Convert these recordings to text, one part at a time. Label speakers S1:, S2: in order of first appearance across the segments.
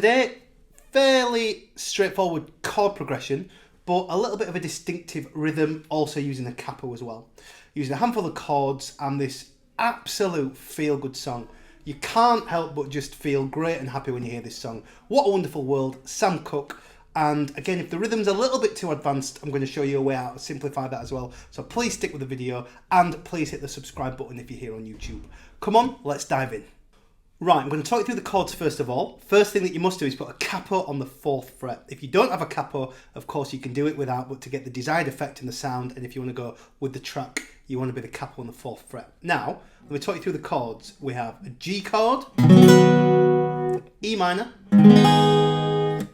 S1: today, fairly straightforward chord progression, but a little bit of a distinctive rhythm, also using a capo as well. Using a handful of chords and this absolute feel-good song. You can't help but just feel great and happy when you hear this song. What a Wonderful World, Sam Cooke. And again, if the rhythm's a little bit too advanced, I'm going to show you a way out to simplify that as well. So please stick with the video and please hit the subscribe button if you're here on YouTube. Come on, let's dive in. Right, I'm going to talk you through the chords first of all. First thing that you must do is put a capo on the 4th fret. If you don't have a capo, of course you can do it without, but to get the desired effect in the sound, and if you want to go with the track, you want to be the capo on the 4th fret. Now, let me talk you through the chords. We have a G chord, E minor,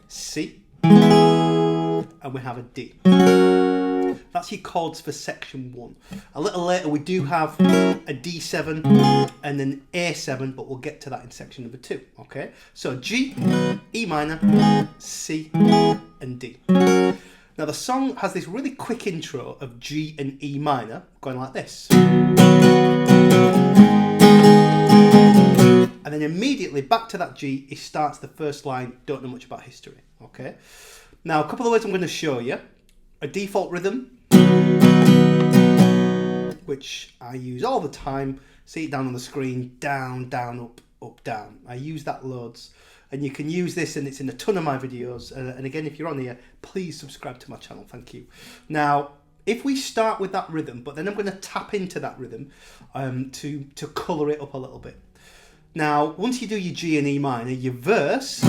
S1: C, and we have a D. That's your chords for section 1. A little later we do have a D7 and an A7, but we'll get to that in section number 2. Okay, so G, E minor, C, and D. Now the song has this really quick intro of G and E minor going like this. And then immediately back to that G, it starts the first line, don't know much about history. Okay, now a couple of ways I'm going to show you. A default rhythm, which I use all the time. See it down on the screen, down, down, up, up, down. I use that loads. And you can use this, and it's in a ton of my videos. And again, if you're on here, please subscribe to my channel. Thank you. Now, if we start with that rhythm, but then I'm going to tap into that rhythm to colour it up a little bit. Now, once you do your G and E minor, your verse...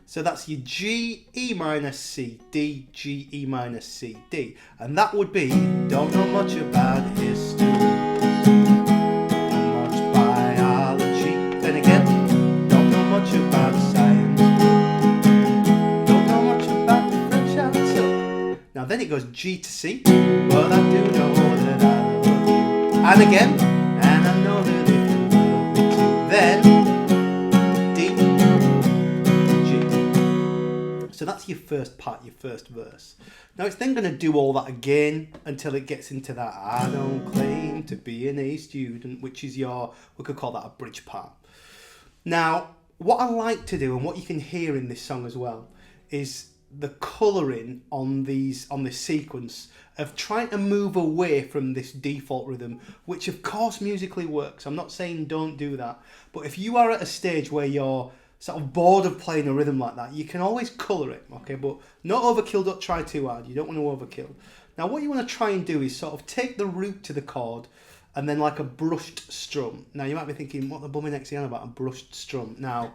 S1: So that's your G, E minor, C, D, G, E minor, C, D. And that would be, don't know much about history, don't much biology. Then again, don't know much about science, don't know much about the French answer. Now then it goes G to C, but I do know that I love you. And again, and I know that if you love me too, then so that's your first part, your first verse. Now it's then going to do all that again until it gets into that I don't claim to be an A student, which is your, we could call that a bridge part. Now, what I like to do and what you can hear in this song as well is the colouring on this sequence of trying to move away from this default rhythm, which of course musically works. I'm not saying don't do that, but if you are at a stage where you're sort of bored of playing a rhythm like that, you can always colour it, okay? But not overkill, don't try too hard. You don't want to overkill. Now what you want to try and do is sort of take the root to the chord and then like a brushed strum. Now you might be thinking, what the bumming next on about a brushed strum? Now,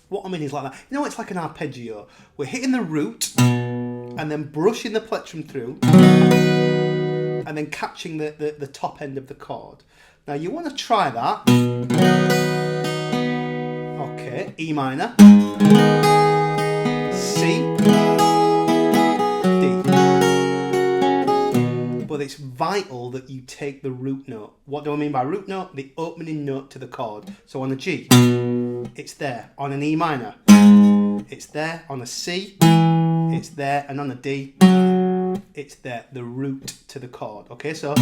S1: what I mean is like that. You know, it's like an arpeggio. We're hitting the root and then brushing the plectrum through and then catching the top end of the chord. Now you want to try that. Okay, E minor, C, D. But it's vital that you take the root note. What do I mean by root note? The opening note to the chord. So on a G, it's there. On an E minor, it's there. On a C, it's there. And on a D, it's there. The root to the chord. Okay, so...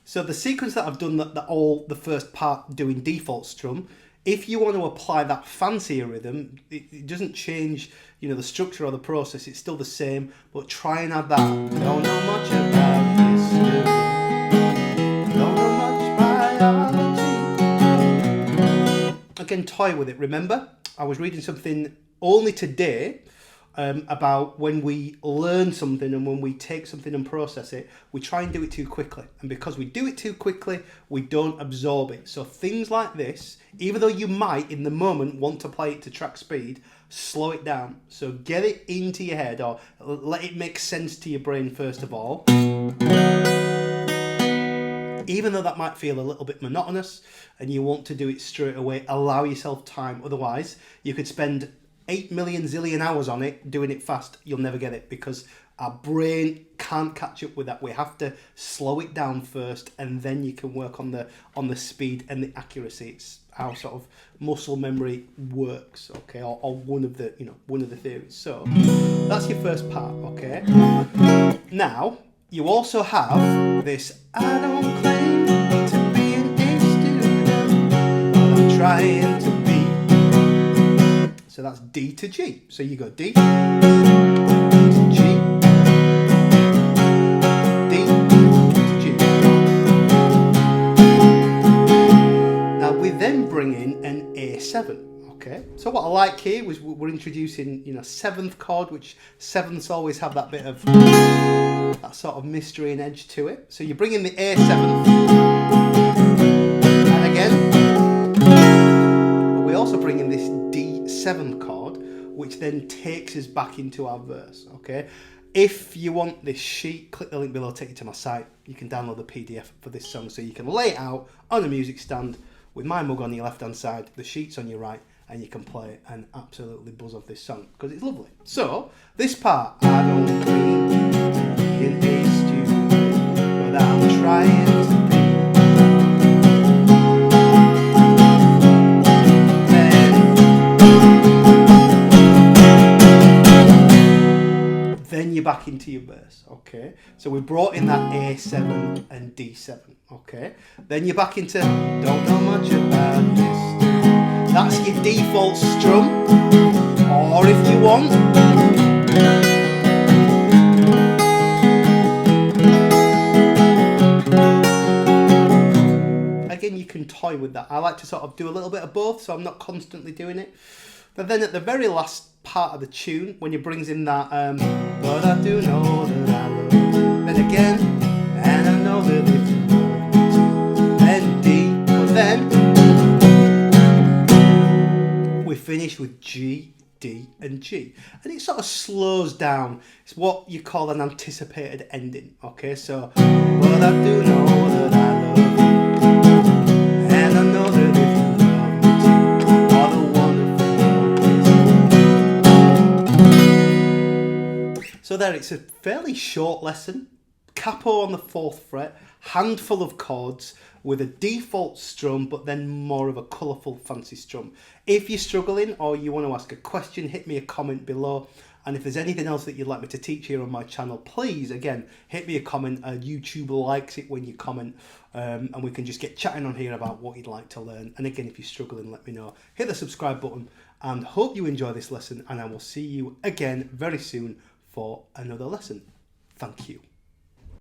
S1: So the sequence that I've done, the first part doing default strum, if you want to apply that fancier rhythm, it doesn't change, you know, the structure or the process. It's still the same, but try and add that. Don't know much about history, don't know much biology. Again, toy with it. Remember, I was reading something only today about when we learn something and when we take something and process it, we try and do it too quickly. And because we do it too quickly, we don't absorb it. So things like this, even though you might in the moment want to play it to track speed, slow it down. So get it into your head or let it make sense to your brain first of all. Even though that might feel a little bit monotonous and you want to do it straight away, allow yourself time. Otherwise, you could spend 8 million zillion hours on it, doing it fast, you'll never get it, because Our brain can't catch up with that. We have to slow it down first, and then you can work on the speed and the accuracy. It's how sort of muscle memory works, okay, or one of the theories. So that's your first part, okay. Now you also have this. I don't claim to be an A student, but I'm trying to be. So that's D to G. So you go D to G, D to G. Now we then bring in an A7. Okay, so what I like here was we're introducing, seventh chord, which sevenths always have that bit of that sort of mystery and edge to it. So you bring in the A7th, and again, but we also bring in this D7 chord, which then takes us back into our verse. Okay, if you want this sheet, click the link below, take you to my site. You can download the PDF for this song, so you can lay it out on a music stand with my mug on your left hand side, the sheets on your right, and you can play and absolutely buzz off this song because it's lovely. So this part, I don't claim to be an A student, but I'm trying to be. Then you're back into your verse, okay? So we brought in that A7 and D7, okay? Then you're back into don't know much about this. That's your default strum, or if you want, again, you can toy with that. I like to sort of do a little bit of both, so I'm not constantly doing it. But then at the very last part of the tune, when he brings in that, but I do know that I love you, then again, and I know that if you love me too, then D, but then we finish with G, D, and G, and it sort of slows down. It's what you call an anticipated ending. Okay, so but I do know that I love you, and I know that if you love me too, what a wonderful world is. So there, it's a fairly short lesson. Capo on the 4th fret, handful of chords with a default strum, but then more of a colourful fancy strum. If you're struggling or you want to ask a question, hit me a comment below. And if there's anything else that you'd like me to teach here on my channel, please, again, hit me a comment. YouTube likes it when you comment, and we can just get chatting on here about what you'd like to learn. And again, if you're struggling, let me know. Hit the subscribe button, and hope you enjoy this lesson, and I will see you again very soon for another lesson. Thank you.